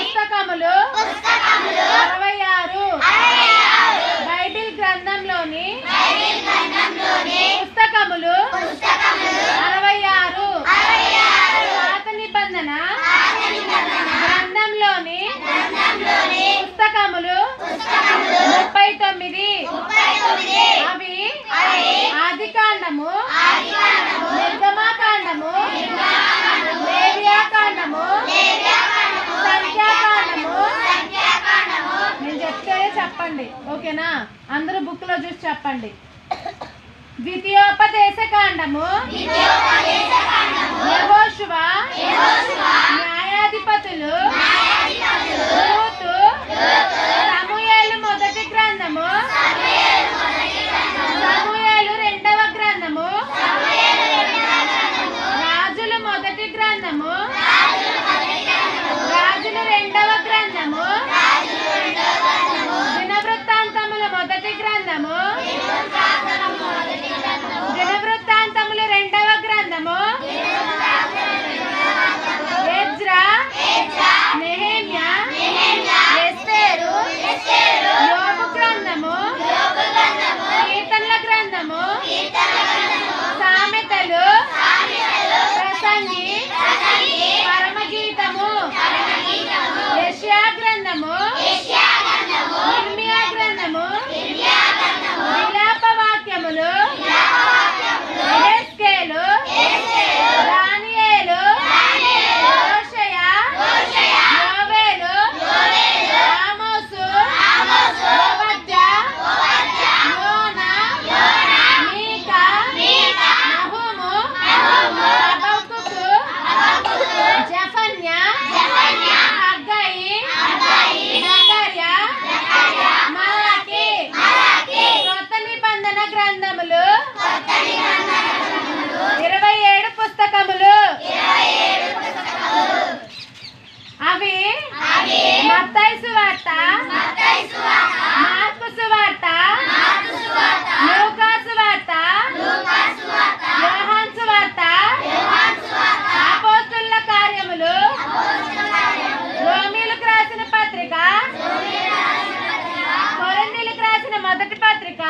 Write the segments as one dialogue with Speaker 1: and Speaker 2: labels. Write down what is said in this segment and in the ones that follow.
Speaker 1: పుస్తకములు 66 Bible గ్రంథంలోని పుస్తకములు 66 పాత నిబంధన గ్రంథంలోని పుస్తకములు 39 అవి ఆదికాండము, నిర్గమకాండము, లేవియాకాండము, సంఖ్యాకాండము. నేను చెప్తేనే చెప్పండి, ఓకేనా? అందరూ బుక్ లో చూసి చెప్పండి. ద్వితీయోపదేశ కాండము, యెహోషువ, న్యాయాధిపతులు, రూతు, సమూయేలు మొదటి గ్రంథము, సమూయేలు రెండవ గ్రంథము, రాజులు మొదటి గ్రంథము, రాజులు రెండవ గ్రంథము, దినవృత్తాంతముల మొదటి గ్రంథము, దినవృత్తాంతములు రెండవ గ్రంథము, ఎజ్రా, నెహెమ్యా, ఎస్తేరు, యోబు గ్రంథము, కీర్తనల గ్రంథము, సామెతలు, ప్రసంగి, పరమగీతము, యెషయా గ్రంథము, ఇర్మియా గ్రంథము, విలాప వాక్యములు, యెహెజ్కేలు, దానియేలు, హోషేయ, యోవేలు, ఆమోసు, ఓబద్యా, యోనా, మీకా, నహూము, హబక్కుకు, జెఫన్యా, హగ్గయి, జకర్యా, మలాకి. కొత్త నిబంధన గ్రంథములు 27 పుస్తకములు. అవి మత్తయి సువార్త, మార్కు సువార్త, లూకా సువార్త, యోహాను సువార్త, అపోస్తలుల కార్యములు, రోమీయులకు రాసిన పత్రిక, కొరింథీయులకు రాసిన మొదటి పత్రిక,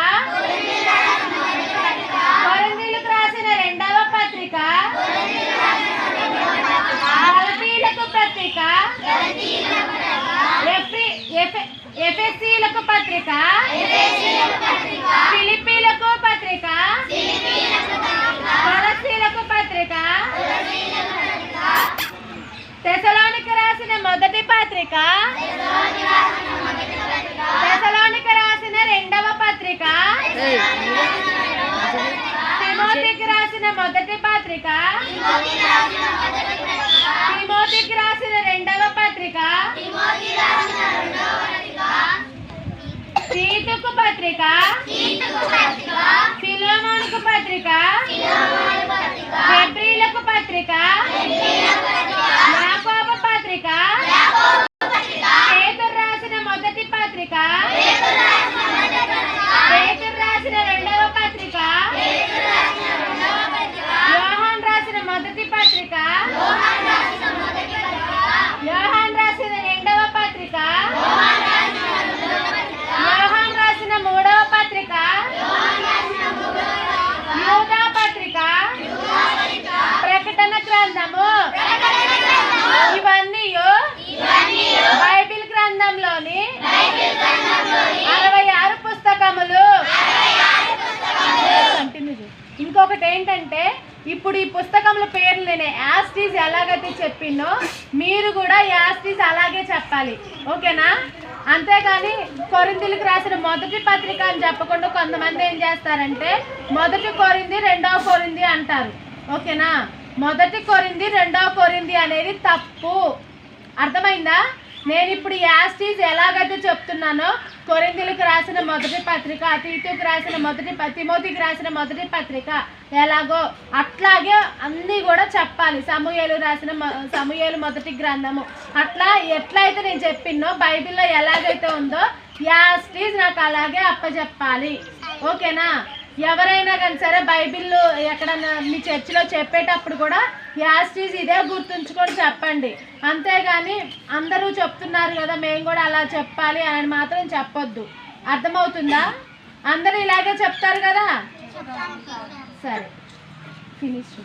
Speaker 1: కొరింథీయులకు రాసిన రెండవ పత్రిక, గలతీయులకు పత్రిక, ఎఫెసీయులకు పత్రిక, ఫిలిప్పీలకు పత్రిక, కొలస్సీయులకు పత్రిక, తెసలోనిక రాసిన మొదటి పత్రిక, తెసలోనిక రాసిన రెండవ పత్రిక, తిమోతికి రాసిన మొదటి పత్రిక, తిమోతికి రాసిన రెండవ పత్రిక, తీతుకు పత్రిక, ఫిలోమోనుకు పత్రిక, హెబ్రీలకు పత్రిక, యాకోబు పత్రిక, పేతురు రాసిన మొదటి పత్రిక, పేతురు రాసిన రెండవ పత్రిక, యోహాను రాసిన మొదటి పత్రిక, యోహాను రాసిన రెండవ పత్రిక, యోహాను రాసిన మూడవ పత్రిక, యూదా పత్రిక, ప్రకటన గ్రంథము. ఇవన్నీ బైబిల్ గ్రంథంలోని 66 పుస్తకములు. ఇంకొకటి ఏంటంటే, ఇప్పుడు ఈ పుస్తకముల పేర్లు నేను యాస్టీస్ ఎలాగైతే చెప్పినో మీరు కూడా యాస్టీస్ అలాగే చెప్పాలి, ఓకేనా? అంతేగాని కొరింథీయులకు రాసిన మొదటి పత్రిక అని చెప్పకుండా కొంతమంది ఏం చేస్తారంటే మొదటి కొరింథీ రెండవ కొరింథీ అంటారు, ఓకేనా? మొదటి కొరింథీ రెండవ కొరింథీ అనేది తప్పు. అర్థమైందా? నేను ఇప్పుడు యాస్టీస్ ఎలాగైతే చెప్తున్నానో కొరింథీయులకు రాసిన మొదటి పత్రిక, తీతుకు రాసిన తిమోతికి రాసిన మొదటి పత్రిక ఎలాగో అట్లాగే అన్నీ కూడా చెప్పాలి. సమూయేలు మొదటి గ్రంథము అట్లా ఎట్లయితే నేను చెప్పినో బైబిల్లో ఎలాగైతే ఉందో యాస్టీస్ నాకు అలాగే అప్పచెప్పాలి, ఓకేనా? ఎవరైనా కానీ సరే బైబిల్ ఎక్కడన్నా మీ చర్చిలో చెప్పేటప్పుడు కూడా యాస్టీస్ ఇదే గుర్తుంచుకొని చెప్పండి. అంతేగాని అందరూ చెప్తున్నారు కదా మేము కూడా అలా చెప్పాలి అని మాత్రం చెప్పొద్దు. అర్థమవుతుందా? అందరూ ఇలాగే చెప్తారు కదా. సరే, ఫినిష్.